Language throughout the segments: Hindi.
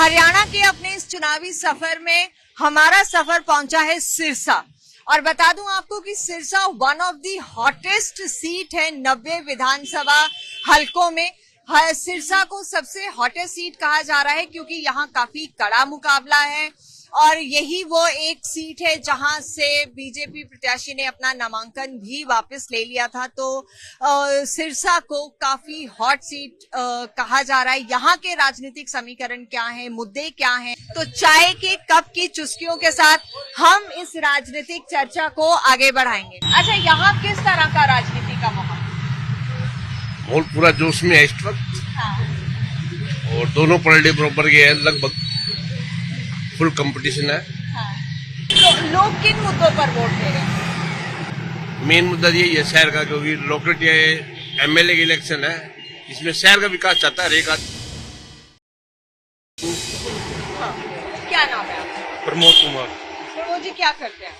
हरियाणा के अपने इस चुनावी सफर में हमारा सफर पहुंचा है सिरसा। और बता दूं आपको कि Sirsa one of the hottest seat है 90 विधानसभा हलकों में। सिरसा को सबसे हॉटेस्ट सीट कहा जा रहा है क्योंकि यहाँ काफी कड़ा मुकाबला है और यही वो एक सीट है जहां से बीजेपी प्रत्याशी ने अपना नामांकन भी वापस ले लिया था। तो सिरसा को काफी हॉट सीट कहा जा रहा है। यहाँ के राजनीतिक समीकरण क्या है, मुद्दे क्या हैं, तो चाय के कप की चुस्कियों के साथ हम इस राजनीतिक चर्चा को आगे बढ़ाएंगे। अच्छा, यहाँ किस तरह का राजनीति का माहौल? पूरा जोश में है इस वक्त। हाँ। और दोनों पार्टी बराबर के हैं, लगभग फुल कंपटीशन है। हाँ। तो लोग किन मुद्दों पर वोट दे रहे हैं? मेन मुद्दा यही है शहर का, क्योंकि लोकल एमएलए की इलेक्शन है, इसमें शहर का विकास चाहता है एक आदमी। हाँ। क्या नाम है आपका? प्रमोद कुमार। प्रमोद जी, क्या करते हैं?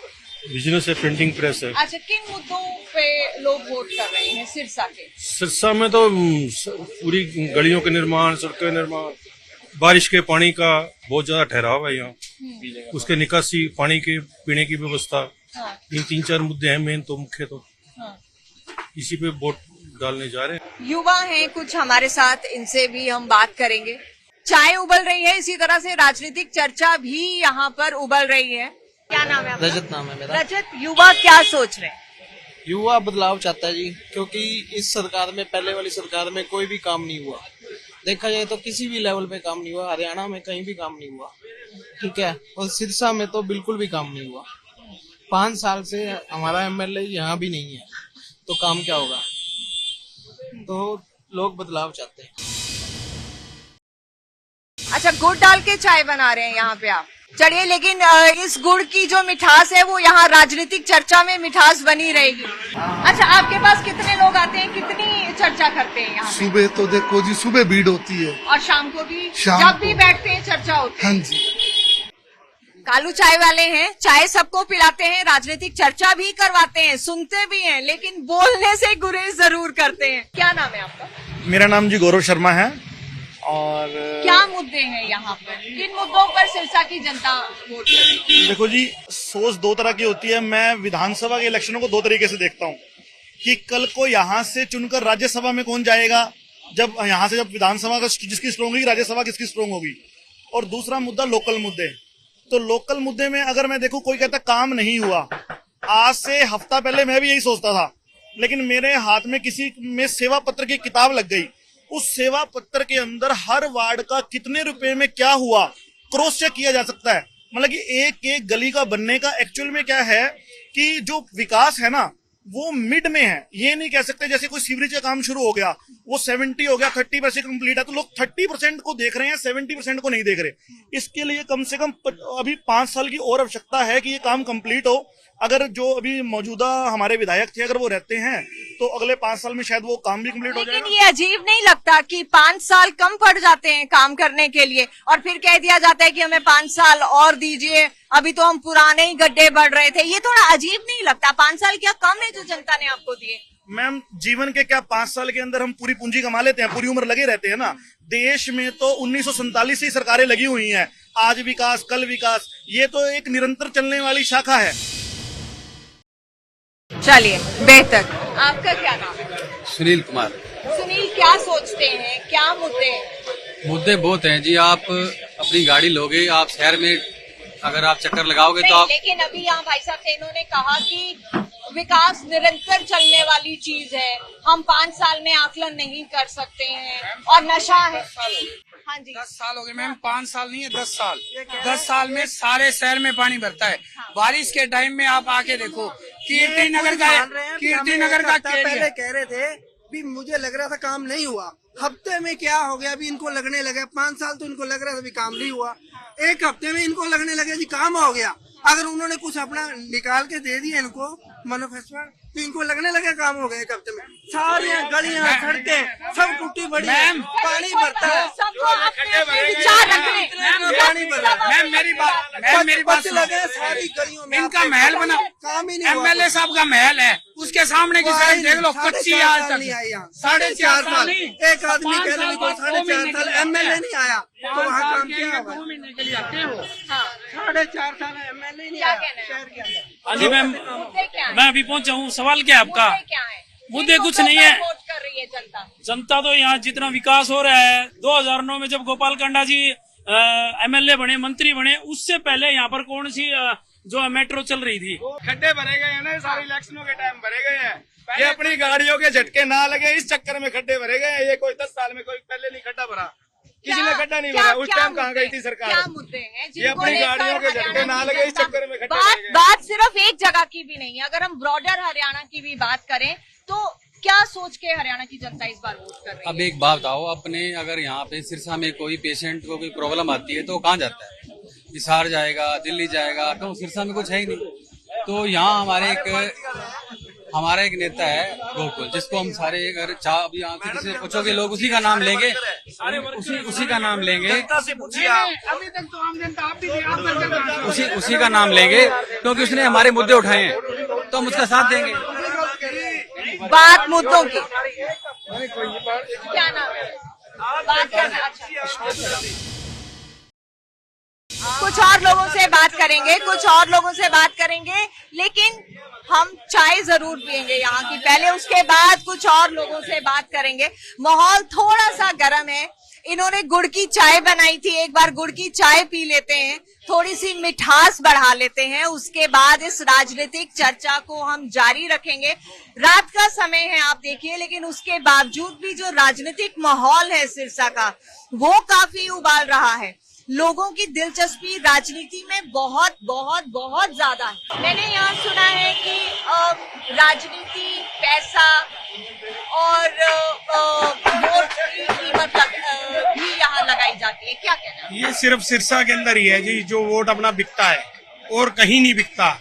बिजनेस है, प्रिंटिंग प्रेस है। अच्छा, किन मुद्दों पे लोग वोट कर रहे हैं सिरसा के? सिरसा में तो पूरी गलियों के निर्माण, सड़कों के निर्माण, बारिश के पानी का बहुत ज्यादा ठहराव है यहाँ, उसके निकासी, पानी के पीने की व्यवस्था। हाँ। ये 3-4 मुद्दे हैं मेन, तो मुख्य तो हाँ। इसी पे वोट डालने जा रहे हैं। युवा हैं कुछ हमारे साथ, इनसे भी हम बात करेंगे। चाय उबल रही है, इसी तरह से राजनीतिक चर्चा भी यहाँ पर उबल रही है। क्या नाम है आपका? रजत नाम है मेरा। रजत, युवा क्या सोच रहे हैं? युवा बदलाव चाहता है जी, क्योंकि इस सरकार में, पहले वाली सरकार में कोई भी काम नहीं हुआ। देखा जाए तो किसी भी लेवल पे काम नहीं हुआ, हरियाणा में कहीं भी काम नहीं हुआ, ठीक है। और सिरसा में तो बिल्कुल भी काम नहीं हुआ। 5 साल से हमारा एमएलए यहाँ भी नहीं है, तो काम क्या होगा? तो लोग बदलाव चाहते हैं। अच्छा, गुड़ डाल के चाय बना रहे हैं यहाँ पे आप। चलिए, लेकिन इस गुड़ की जो मिठास है वो यहाँ राजनीतिक चर्चा में मिठास बनी रहेगी। अच्छा, आपके पास कितने लोग आते हैं, कितनी चर्चा करते हैं यहाँ? सुबह तो देखो जी, सुबह भीड़ होती है और शाम को भी, जब भी बैठते हैं चर्चा होती है। हाँ जी। कालू चाय वाले हैं, चाय सबको पिलाते हैं, राजनीतिक चर्चा भी करवाते हैं, सुनते भी हैं, लेकिन बोलने से गुरेज जरूर करते हैं। क्या नाम है आपका? मेरा नाम जी गौरव शर्मा है। और क्या मुद्दे हैं यहाँ पर, किन मुद्दों पर सिरसा की जनता वोट करेगी? देखो जी, सोच 2 तरह की होती है। मैं विधानसभा के इलेक्शनों को 2 तरीके से देखता हूँ कि कल को यहाँ से चुनकर राज्यसभा में कौन जाएगा, जब यहाँ से जब विधानसभा का जिसकी स्ट्रोंग होगी, राज्यसभा किसकी स्ट्रोंग होगी। और दूसरा मुद्दा लोकल मुद्दे। तो लोकल मुद्दे में अगर मैं देखूं, कोई कहता काम नहीं हुआ, आज से हफ्ता पहले मैं भी यही सोचता था, लेकिन मेरे हाथ में किसी में सेवा पत्र की किताब लग गई। उस सेवा पत्र के अंदर हर वार्ड का कितने रुपए में क्या हुआ क्रॉस चेक किया जा सकता है। मतलब कि एक एक गली का बनने का एक्चुअल में क्या है कि जो विकास है ना, वो मिड में है। ये नहीं कह सकते जैसे कोई सीवरेज का काम शुरू हो गया, वो 70 हो गया, 30% कंप्लीट है, तो लोग 30% को देख रहे हैं, 70% को नहीं देख रहे। इसके लिए कम से कम अभी 5 साल की और आवश्यकता है कि ये काम कंप्लीट हो। अगर जो अभी मौजूदा हमारे विधायक थे, अगर वो रहते हैं तो अगले 5 साल में शायद वो काम भी कंप्लीट हो जाएगा। लेकिन ये अजीब नहीं लगता कि 5 साल कम पड़ जाते हैं काम करने के लिए और फिर कह दिया जाता है कि हमें 5 साल और दीजिए, अभी तो हम पुराने ही गड्ढे बढ़ रहे थे। ये थोड़ा अजीब नहीं लगता? 5 साल क्या कम है जो जनता ने आपको दिए? मैम, जीवन के क्या 5 साल के अंदर हम पूरी पूंजी कमा लेते हैं? पूरी उम्र लगे रहते हैं ना। देश में तो 1947 से सरकारें लगी हुई हैं। आज विकास, कल विकास, ये तो एक निरंतर चलने वाली शाखा है। चलिए, बेहतर। आपका क्या नाम है? सुनील कुमार। सुनील, क्या सोचते हैं, क्या मुद्दे? मुद्दे बहुत हैं जी। आप अपनी गाड़ी लोगे, आप शहर में अगर आप चक्कर लगाओगे तो आप, लेकिन अभी यहाँ भाई साहब थे, इन्होंने कहा कि विकास निरंतर चलने वाली चीज है, हम 5 साल में आकलन नहीं कर सकते हैं और नशा है। हाँ जी, 10 साल हो गए मैम, 5 साल नहीं है, 10 साल। 10 साल में सारे शहर में पानी भरता है। बारिश के टाइम में आप आके देखो, कीर्ति नगर का पहले कह रहे थे भी, मुझे लग रहा था काम नहीं हुआ, हफ्ते में क्या हो गया, अभी इनको लगने लगा। 5 साल तो इनको लग रहा था भी काम नहीं हुआ, 1 हफ्ते में इनको लगने लगा जी काम हो गया। अगर उन्होंने कुछ अपना निकाल के दे दिया इनको मैन्युफैक्चर, तो इनको लगने लगा काम हो गया 1 हफ्ते में। सारी गलियां, सड़कें सब टूटी बड़ी, पानी भरता है। मेरी बात लगे सारी गलियों में, इनका महल बना, काम ही नहीं। एमएलए साहब का महल है, उसके सामने की सड़क देख लो, कच्ची है आज नहीं आई तक। यहाँ 4.5 साल नहीं, एक आदमी कह रहे हैं 4.5 साल एमएलए नहीं आया, तो वहाँ काम क्या होगा? 2 महीने के लिए आते हो। 4.5 साल एमएलए नहीं क्या आया कहना है? शहर के अंदर। हाँ जी मैम, मुद्दे क्या है? मैं अभी पहुंचा हूँ। सवाल क्या है आपका? मुद्दे क्या है? मुद्दे किन कुछ मुद्दों नहीं पर है। वोट कर रही है जनता? जनता तो यहाँ जितना विकास हो रहा है, 2009 में जब गोपाल कांडा जी एमएलए बने, मंत्री बने, उससे पहले यहाँ पर कौन सी जो है मेट्रो चल रही थी? खड्डे भरे गए हैं ना, सारे इलेक्शनों के टाइम भरे गए हैं। ये अपनी गाड़ियों के झटके ना लगे, इस चक्कर में खड्डे भरे गए हैं। ये कोई 10 साल में कोई पहले नहीं खड्डा भरा, किसी ने खड्डा नहीं भरा। उस टाइम कहाँ गई थी सरकार? क्या मुद्दे हैं ये जिनको अपनी लेकर गाड़ियों के झटके हरियाणा ना की लगे, इस जनता- चक्कर में खड्डे भरे गए। बात सिर्फ एक जगह की भी नहीं है। अगर हम ब्रॉडर हरियाणा की भी बात करें तो क्या सोच के हरियाणा की जनता इस बार वोट कर रही है? अब एक बात बताओ, अपने अगर यहाँ पे सिरसा में कोई पेशेंट को कोई प्रॉब्लम आती है तो वो कहाँ जाता है? हिसार जाएगा, दिल्ली जाएगा, क्यों? सिरसा में कुछ है ही नहीं। तो यहाँ हमारा एक नेता है गोकुल, जिसको हम सारे अगर अभी यहाँ से किसी से पूछोगे लोग उसी का नाम लेंगे, उसी का नाम लेंगे, अभी तक तो आम जनता आप भी थे, आप बनकर कहाँ थे? उसी का नाम लेंगे, क्योंकि उसने हमारे मुद्दे उठाए हैं, तो हम उसका साथ देंगे। बात मुद्दों की क्या नाम है? बात करना। अच्छा, कुछ और लोगों से बात करेंगे, लेकिन हम चाय जरूर पियेंगे यहाँ की पहले, उसके बाद कुछ और लोगों से बात करेंगे। माहौल थोड़ा सा गर्म है। इन्होंने गुड़ की चाय बनाई थी, एक बार गुड़ की चाय पी लेते हैं, थोड़ी सी मिठास बढ़ा लेते हैं, उसके बाद इस राजनीतिक चर्चा को हम जारी रखेंगे। रात का समय है आप देखिए, लेकिन उसके बावजूद भी जो राजनीतिक माहौल है सिरसा का, वो काफी उबाल रहा है। लोगों की दिलचस्पी राजनीति में बहुत बहुत बहुत ज्यादा है। मैंने यहाँ सुना है कि राजनीति, पैसा और वोट की कीमत भी यहाँ लगाई जाती है, क्या कहना है? ये सिर्फ सिरसा के अंदर ही है जी, जो वोट अपना बिकता है और कहीं नहीं बिकता।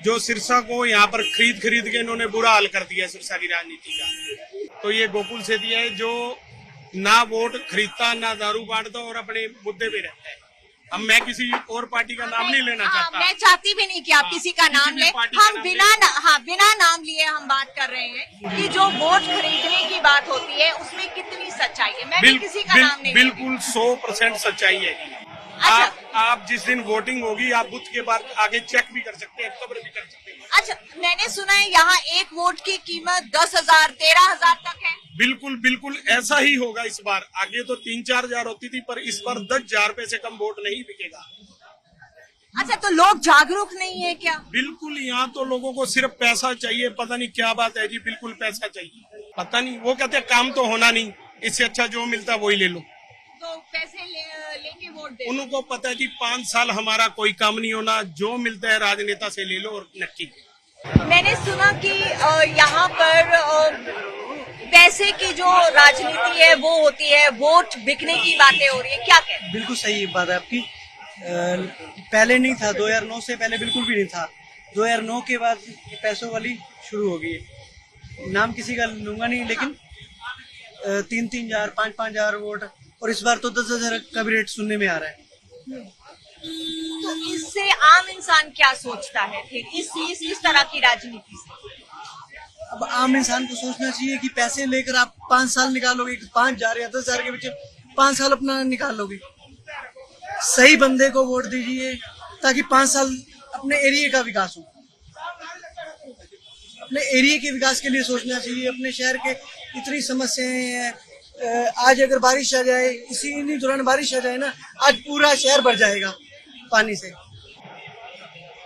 जो सिरसा को यहाँ पर खरीद के इन्होंने बुरा हाल कर दिया सिरसा की राजनीति का। तो ये गोकुल सेठी है जो ना वोट खरीदता, ना दारू बांटता और अपने मुद्दे पे रहता है। अब मैं किसी और पार्टी का नाम नहीं लेना चाहता। मैं चाहती भी नहीं कि आप किसी का नाम लें। हम बिना नाम लिए हम बात कर रहे हैं कि जो वोट खरीदने की बात होती है उसमें कितनी सच्चाई है। मैं भी किसी का नाम नहीं बिल्कुल 100% सच्चाई है। आप जिस दिन वोटिंग होगी, आप बूथ के बाद आगे चेक भी कर सकते हैं, खबर भी कर सकते हैं। अच्छा, मैंने सुना है यहाँ एक वोट की कीमत 10,000, 13,000 तक है। बिल्कुल ऐसा ही होगा इस बार। आगे तो 3-4 हजार होती थी, पर इस बार 10,000 रुपए से कम वोट नहीं बिकेगा। अच्छा, तो लोग जागरूक नहीं है क्या? बिल्कुल, यहाँ तो लोगों को सिर्फ पैसा चाहिए। पता नहीं क्या बात है जी, बिल्कुल पैसा चाहिए। पता नहीं, वो कहते हैं काम तो होना नहीं, इससे अच्छा जो मिलता वही ले लो। तो पैसे लेके वोट दे। उनको पता है जी 5 साल हमारा कोई काम नहीं होना, जो मिलता है राजनेता से ले लो और नक्की। मैंने सुना कि यहाँ पर पैसे की जो राजनीति है वो होती है, वोट बिकने की बातें हो रही है, क्या कहते हैं? बिल्कुल सही बात है आपकी। पहले नहीं था, 2009 से पहले बिल्कुल भी नहीं था। 2009 के बाद पैसों वाली शुरू हो गई। नाम किसी का लूंगा नहीं, लेकिन 3-3 हजार, 5-5 हजार वोट, और इस बार तो 10,000 का भी रेट सुनने में आ रहा है। तो इससे आम इंसान क्या सोचता है फिर इस तरह की राजनीति से? अब आम इंसान को सोचना चाहिए कि पैसे लेकर आप 5 साल निकालोगे, 5,000 या 10,000 के बच्चे 5 साल अपना निकालोगे। सही बंदे को वोट दीजिए ताकि 5 साल अपने एरिया का विकास हो। अपने एरिया के विकास के लिए सोचना चाहिए। अपने शहर के इतनी समस्याएं हैं। आज अगर बारिश आ जाए, इसी दौरान बारिश आ जाए ना, आज पूरा शहर भर जाएगा पानी से।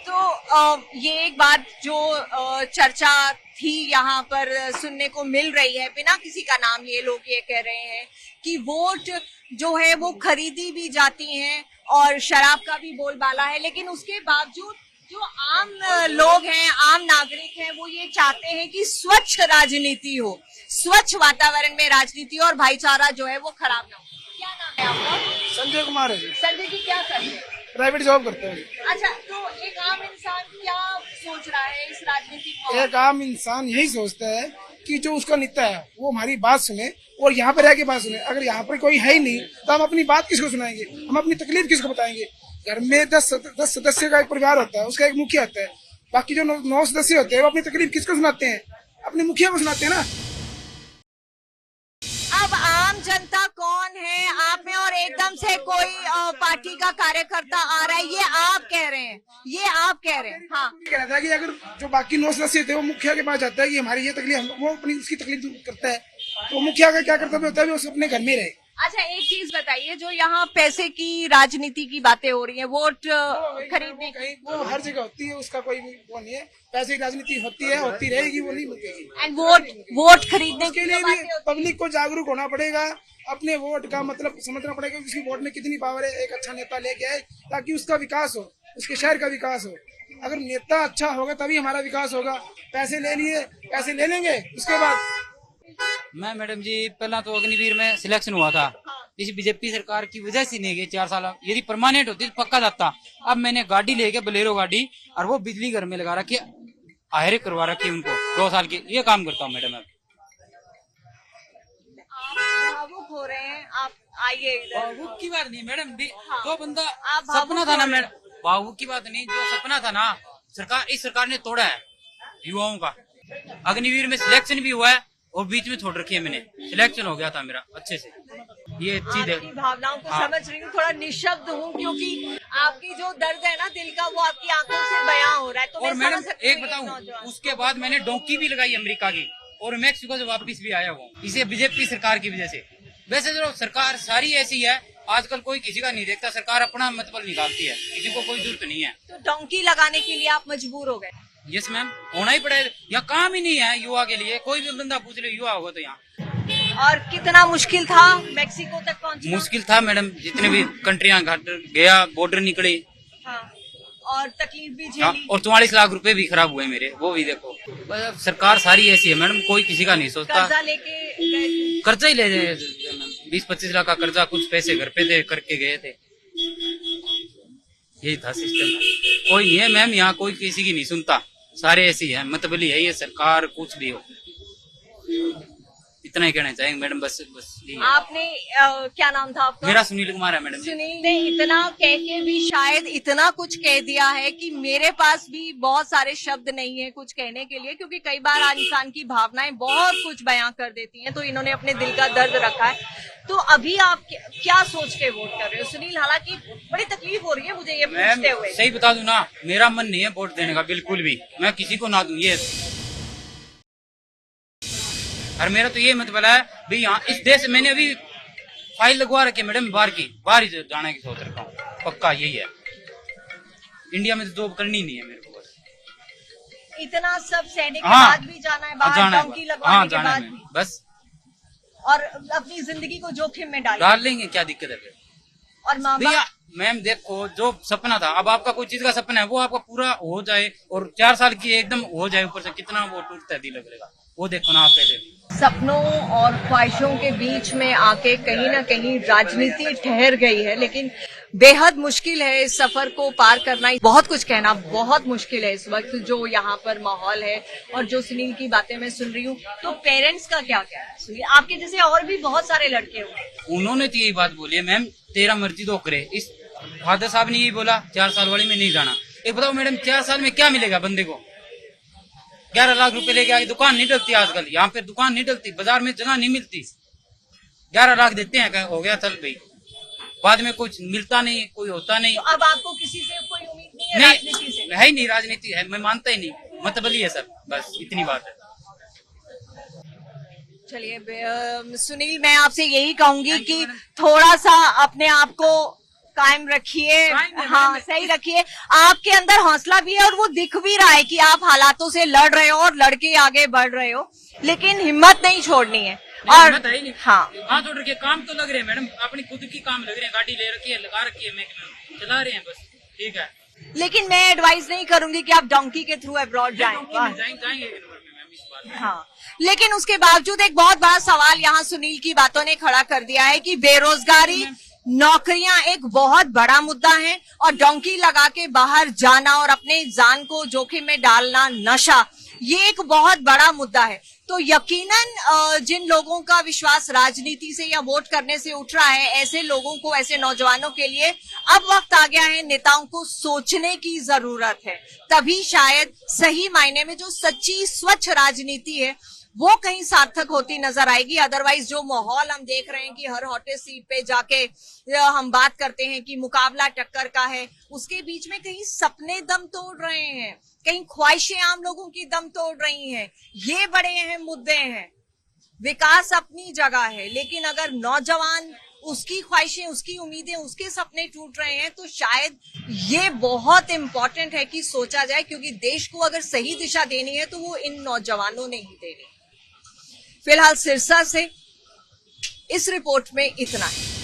तो ये एक बात जो चर्चा थी यहाँ पर सुनने को मिल रही है, बिना किसी का नाम लिए लोग ये कह रहे हैं कि वोट जो है वो खरीदी भी जाती हैं और शराब का भी बोलबाला है, लेकिन उसके बावजूद जो आम लोग हैं, आम नागरिक हैं, वो ये चाहते हैं कि स्वच्छ राजनीति हो, स्वच्छ वातावरण में राजनीति हो और भाईचारा जो है वो खराब ना हो। क्या नाम है आपका? संजय कुमार है जी। संजय जी क्या करते हैं? प्राइवेट जॉब करते हैं। अच्छा, तो एक आम इंसान क्या सोच रहा है इस राजनीति को? एक आम इंसान यही सोचता है कि जो उसका नेता है वो हमारी बात सुने और यहाँ पर रह के बात सुने। अगर यहाँ पर कोई है ही नहीं तो हम अपनी बात किसको सुनाएंगे, हम अपनी तकलीफ किसको बताएंगे? घर में 10 सदस्य का एक परिवार होता है, उसका एक मुखिया होता है। बाकी जो 9 सदस्य होते हैं वो अपनी तकलीफ किसको सुनाते हैं? अपने मुखिया को सुनाते हैं ना। अब आम जनता कौन है आप में, और एकदम से कोई पार्टी का कार्यकर्ता आ रहा है, ये आप कह रहे हैं, ये आप कह रहे हैं। हाँ, कह रहा था कि अगर जो बाकी 9 सदस्य थे वो मुखिया के पास जाता है कि हमारी ये तकलीफ, वो अपनी उसकी तकलीफ दूर करता है, तो मुखिया का क्या कर्तव्य होता है वो अपने घर में रहे। अच्छा एक चीज बताइए, जो यहाँ पैसे की राजनीति की बातें हो रही हैं, वोट खरीदने कहीं वो हर जगह होती है, उसका कोई वो नहीं है। पैसे की राजनीति होती है, होती रहेगी, वो नहीं मुकेगी। एंड वोट खरीदने के लिए भी पब्लिक को जागरूक होना पड़ेगा, अपने वोट का मतलब समझना पड़ेगा कि उसकी वोट में कितनी पावर है। एक अच्छा नेता लेके आए ताकि उसका विकास हो, उसके शहर का विकास हो। अगर नेता अच्छा होगा तभी हमारा विकास होगा। पैसे ले लिए, पैसे ले लेंगे, उसके बाद मैं मैडम जी पहला तो अग्निवीर में सिलेक्शन हुआ था, इस बीजेपी सरकार की वजह से नहीं गए 4 साल। यदि परमानेंट होती तो पक्का जाता। अब मैंने गाड़ी लेके बलेरो गाड़ी, और वो बिजली घर में लगा रखी, आहरे करवा रखी उनको 2 साल की। ये काम करता हूँ मैडम। अब भावुक हो रहे हैं आप, आइए इधर। भावुक की बात नहीं मैडम, हाँ। जो बंदा आप सपना था ना मैडम, भावुक की बात नहीं, जो सपना था ना इस सरकार ने तोड़ा है युवाओं का। अग्निवीर में सिलेक्शन भी हुआ है और बीच में छोड़ रखी है मैंने, सिलेक्शन हो गया था मेरा अच्छे से। ये चीज है, आपकी भावनाओं को हाँ। समझ रही हूँ, थोड़ा निशब्द हूँ क्योंकि आपकी जो दर्द है ना दिल का, वो आपकी आंखों से बयां हो रहा है। तो और मैं मैडम समझ सकती एक हूँ बताऊं, नौजवान। उसके बाद मैंने डोंकी भी लगाई अमेरिका की, और मैक्सिको से वापस भी आया वो, इसे बीजेपी सरकार की वजह से। वैसे जो सरकार सारी ऐसी है, आजकल कोई किसी का नहीं देखता, सरकार अपना मतलब निकालती है, किसी को कोई जरूरत नहीं है। तो डोंकी लगाने के लिए आप मजबूर हो गए? यस मैम, होना ही पड़ेगा। यहाँ काम ही नहीं है युवा के लिए, कोई भी बंदा पूछ ले युवा होगा तो यहाँ। और कितना मुश्किल था मैक्सिको तक पहुँचना? मुश्किल था मैडम, जितने भी कंट्रियां गया, बॉर्डर निकले। हाँ। और तकलीफ भी हाँ, झेली। और 44 लाख रुपए भी खराब हुए मेरे, वो भी देखो। सरकार सारी ऐसी है मैडम, कोई किसी का नहीं सोचता। कर्जा लेके गए? कर्जा ही ले 20-25 लाख का कर्जा, कुछ पैसे घर पे दे करके गए थे। यही था सिस्टम। कोई नहीं है मैम यहाँ, कोई किसी की नहीं सुनता, सारे ऐसी है, मतबली है ये सरकार, कुछ भी हो। इतना ही कहना चाहेंगे मैडम, बस यही है। आपने क्या नाम था आपका? मेरा सुनील कुमार है मैडम। सुनील ने इतना कह के भी शायद इतना कुछ कह दिया है कि मेरे पास भी बहुत सारे शब्द नहीं है कुछ कहने के लिए, क्योंकि कई बार इंसान की भावनाएं बहुत कुछ बयां कर देती हैं। तो इन्होंने अपने दिल का दर्द रखा है। तो अभी आप क्या सोच के वोट कर रहे हो सुनील? हालांकि बड़ी तकलीफ हो रही है मुझे ये पूछते हुए। सही बता दूं ना, मेरा मन नहीं है वोट देने का बिल्कुल भी, मैं किसी को ना दूं ये। और मेरा तो ये मतलब है भाई, यहाँ इस देश में मैंने अभी फाइल लगवा रखी है मैडम, बाहर ही जाने की सोच रखा हूँ, पक्का यही है। इंडिया में तो जॉब करनी नहीं है मेरे को बस। इतना सब सहने के हाँ, बाद भी जाना है बाहर, डोंकी लगवाने के बाद भी, बस। और अपनी जिंदगी को जोखिम में डाल लेंगे, क्या दिक्कत है फिर? और माँ भैया बाप, मैम देखो, जो सपना था, अब आपका कोई चीज का सपना है वो आपका पूरा हो जाए, और 4 साल की एकदम हो जाए, ऊपर से कितना वो टूटता है दिल लगेगा, वो देखो ना आप कैसे। सपनों और ख्वाहिशों के बीच में आके कहीं ना कहीं राजनीति ठहर गई है, लेकिन बेहद मुश्किल है इस सफर को पार करना। बहुत कुछ कहना बहुत मुश्किल है इस वक्त जो यहाँ पर माहौल है। और जो सुनील की बातें मैं सुन रही हूँ, तो पेरेंट्स का क्या कहना है सुनील? आपके जैसे और भी बहुत सारे लड़के हुए, उन्होंने तो यही बात बोली है मैम, तेरा मर्जी तो करे। इस फादर साहब ने यही बोला, 4 साल वाली में नहीं जाना। एक बताओ मैडम, 4 साल में क्या मिलेगा बंदे को? 11 लाख रुपए लेके आगे, दुकान नहीं डलती आजकल, यहाँ पे दुकान नहीं डलती, बाजार में जगह नहीं मिलती। 11 लाख देते हैं, हो गया चल भाई, बाद में कुछ मिलता नहीं, कोई होता नहीं। तो अब आपको किसी से कोई उम्मीद नहीं है राजनीति से? है ही नहीं, राजनीति है मैं मानता ही नहीं, मतबली है सर, बस इतनी बात है। चलिए सुनील, मैं आपसे यही कहूंगी कि थोड़ा सा अपने आप को कायम रखिए, हाँ सही रखिए। आपके अंदर हौसला भी है और वो दिख भी रहा है कि आप हालातों से लड़ रहे हो और लड़के आगे बढ़ रहे हो, लेकिन हिम्मत नहीं छोड़नी है। और हाँ, हाथ जोड़ रखे, काम तो लग रहे हैं मैडम, अपनी खुद की काम लग रहे हैं, गाड़ी ले रखी है, लगा रखी है, चला रहे हैं बस, ठीक है। लेकिन मैं एडवाइस नहीं करूंगी कि आप डोंकी के थ्रू अब्रॉड जाएंगे। हाँ, लेकिन उसके बावजूद एक बहुत बड़ा सवाल यहाँ सुनील की बातों ने खड़ा कर दिया है कि बेरोजगारी, नौकरियां एक बहुत बड़ा मुद्दा है, और डोंकी लगा के बाहर जाना और अपने जान को जोखिम में डालना, नशा, ये एक बहुत बड़ा मुद्दा है। तो यकीनन जिन लोगों का विश्वास राजनीति से या वोट करने से उठ रहा है, ऐसे लोगों को, ऐसे नौजवानों के लिए अब वक्त आ गया है, नेताओं को सोचने की जरूरत है। तभी शायद सही मायने में जो सच्ची स्वच्छ राजनीति है वो कहीं सार्थक होती नजर आएगी। अदरवाइज जो माहौल हम देख रहे हैं कि हर हॉटेस्ट सीट पे जाके हम बात करते हैं कि मुकाबला टक्कर का है, उसके बीच में कहीं सपने दम तोड़ रहे हैं, कहीं ख्वाहिशें आम लोगों की दम तोड़ रही हैं। ये बड़े अहम मुद्दे हैं। विकास अपनी जगह है, लेकिन अगर नौजवान, उसकी ख्वाहिशें, उसकी उम्मीदें, उसके सपने टूट रहे हैं, तो शायद ये बहुत इंपॉर्टेंट है कि सोचा जाए, क्योंकि देश को अगर सही दिशा देनी है तो वो इन नौजवानों ने ही देनी है। फिलहाल सिरसा से इस रिपोर्ट में इतना है।